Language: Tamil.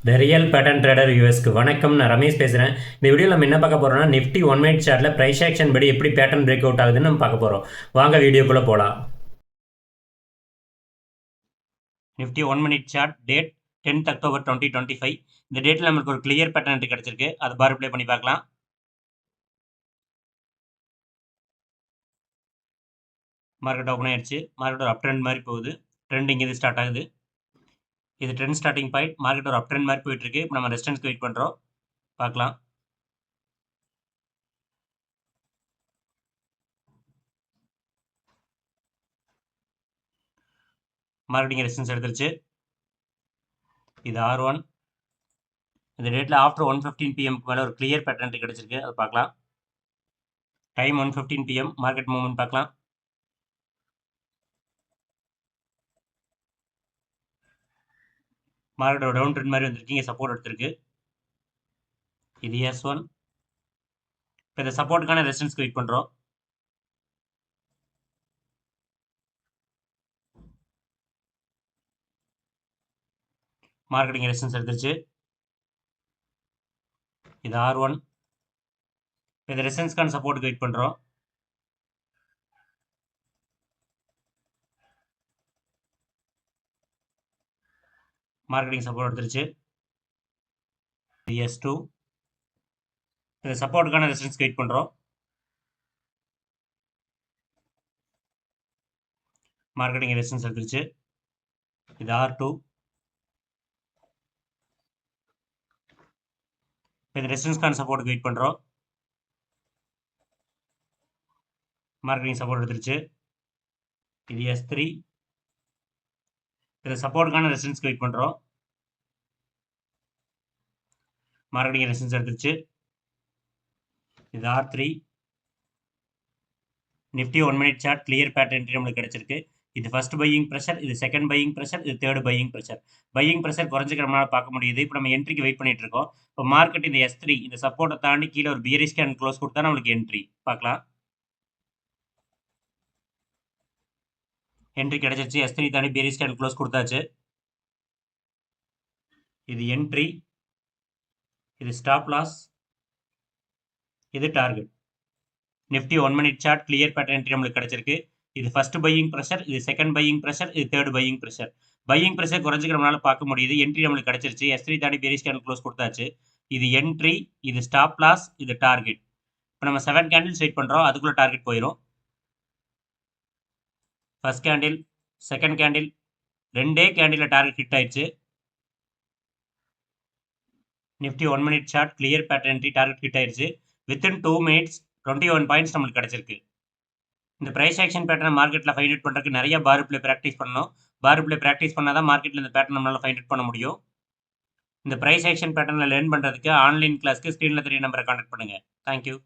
த ரியல் பேட்டர்ன் ட்ரேடர் யூஎஸ்க்கு வணக்கம். நான் ரமேஷ் பேசுகிறேன். இந்த வீடியோவில் நம்ம என்ன பார்க்க போகிறோம்னா, நிஃப்டி 1 மினிட் சார்ட்டில் ப்ரைஸ் ஆக்ஷன் படி எப்படி பேட்டர்ன் பிரேக் அவுட் ஆகுதுன்னு நம்ம பார்க்க போகிறோம். வாங்க வீடியோக்குள்ளே போகலாம். Nifty 1 minute chart date 10th October 2025. இந்த டேட்டில் நமக்கு ஒரு கிளியர் பேட்டர்ன் என்ட்ரி கிடச்சிருக்கு. அது பார் ப்ளே பண்ணி பார்க்கலாம். மார்க்கெட் ஓப்பன் ஆயிடுச்சு. மார்க்கெட் ஒரு அப் ட்ரெண்ட் மாதிரி போகுது. ட்ரெண்டிங் இது ஸ்டார்ட் ஆகுது. இது ட்ரெண்ட் ஸ்டார்டிங் பாயிண்ட். மார்க்கெட் ஒரு அப் ட்ரெண்ட் மாதிரி போயிட்டு இருக்கு. இப்போ நம்ம ரெசிஸ்டன்ஸ்க்கு வெயிட் பண்ணுறோம். பார்க்கலாம். மார்க்கெட்டிங் ரெசிஸ்டன்ஸ் எடுத்துருச்சு. இது R1. இந்த டேட்டில் ஆஃப்டர் 1:15 PM மேலே ஒரு கிளியர் பேட்டர்ன் கிடச்சிருக்கு. அது பார்க்கலாம். Time 1:15 PM. மார்க்கெட் மூவ்மெண்ட் பார்க்கலாம். மார்க்கெட் ஒரு டவுன் ட்ரெண்ட் மாதிரி வந்துருக்கு. இங்கே சப்போர்ட் எடுத்திருக்கு. இது S1. இப்போ இந்த சப்போர்ட்டுக்கான ரெசிஸ்டன்ஸ்க்கு வெயிட் பண்ணுறோம். மார்க்கெட்டிங் ரெசிஸ்டன்ஸ் எடுத்துருச்சு. இது R1. இப்போ இந்த ரெசிஸ்டன்ஸ்க்கான சப்போர்ட்டுக்கு வெயிட் பண்ணுறோம். மார்க்கெட்டிங் சப்போர்ட் எடுத்துருச்சு. இது S2. இந்த சப்போர்ட்டுக்கான ரெசிஸ்டன்ஸ்க்கு வெயிட் பண்ணுறோம். மார்க்கெட்டிங் ரெசிஸ்டன்ஸ் எடுத்துருச்சு. இது R2. இப்போ இந்த ரெசிஸ்டன்ஸ்க்கான சப்போர்ட்டுக்கு வெயிட் பண்ணுறோம். மார்க்கெட்டிங் சப்போர்ட் எடுத்துருச்சு. இது S3. இந்த சப்போர்ட்டுக்கான ரெசிஸ்டன்ஸ்க்கு வெயிட் பண்ணுறோம். மார்க்கெட்டிங் ரெசிஸ்டன்ஸ் எடுத்துருச்சு. இது R3. Nifty 1 minute chart clear pattern entry நம்மளுக்கு கிடைச்சிருக்கு. இது ஃபர்ஸ்ட் பையிங் ப்ரெஷர், இது செகண்ட் பையிங் ப்ரெஷர், இது third buying pressure. Buying pressure குறைஞ்சிக்கிற நம்மளால பார்க்க முடியுது. இப்போ நம்ம என்ட்ரிக்கு வெயிட் பண்ணிட்டு இருக்கோம். இப்போ மார்க்கெட் இந்த S3 இந்த சப்போர்ட்டை தாண்டி கீழே ஒரு பியரிஷ் கேன் க்ளோஸ் கொடுத்தா நம்மளுக்கு என்ட்ரி பார்க்கலாம். என்ட்ரி கிடைச்சிருச்சு. S3 தாண்டி பியரிஷ் கேன் க்ளோஸ் கொடுத்தாச்சு. இது என்ட்ரி, இது ஸ்டாப் லாஸ், இது target. Nifty 1 minute chart clear pattern entry நம்மளுக்கு கிடைச்சிருக்கு. இது ஃபர்ஸ்ட் பையிங் ப்ரெஷர், இது செகண்ட் பையிங் ப்ரெஷர், இது third buying pressure. Buying pressure குறைஞ்சிக்கிற நம்மளால பார்க்க முடியுது. என்ட்ரி நம்மளுக்கு கிடைச்சிருச்சு. S3 தாண்டி பியரிஷ் கேன் க்ளோஸ் கொடுத்தாச்சு. இது என்ட்ரி, இது ஸ்டாப் லாஸ், இது டார்கெட். இப்போ நம்ம 7 கேண்டில்ஸ் வெயிட் பண்ணுறோம். அதுக்குள்ளே டார்கெட் போயிடும். ஃபர்ஸ்ட் கேண்டில், செகண்ட் கேண்டில், ரெண்டே கேண்டில் டார்கெட் ஹிட் ஆயிடுச்சு. Nifty 1 minute chart clear pattern entry target hit ஆயிடுச்சு. வித்தின் 2 மினிட்ஸ் 21 பாயிண்ட்ஸ் நம்மளுக்கு கிடைச்சிருக்கு. இந்த ப்ரைஸ் ஆக்ஷன் பேட்டர்ன் மார்க்கெட்டில் ஃபைண்ட் அவுட் பண்ணுறதுக்கு நிறைய பார் ப்ளே ப்ராக்டிஸ் பண்ணணும். பார் ப்ளே ப்ராக்டிஸ் பண்ணால் தான் மார்க்கெட்டில் இந்த பேட்டர்ன் நம்மளால் ஃபைண்ட் அவுட் பண்ண முடியும். இந்த ப்ரைஸ் ஆக்ஷன் பேட்டர்னில் லேர்ன் பண்ணுறதுக்கு ஆன்லைன் கிளாஸ்க்கு ஸ்க்ரீனில் தெரிய நம்பரை கான்டாக்ட் பண்ணுங்கள். தேங்க்யூ.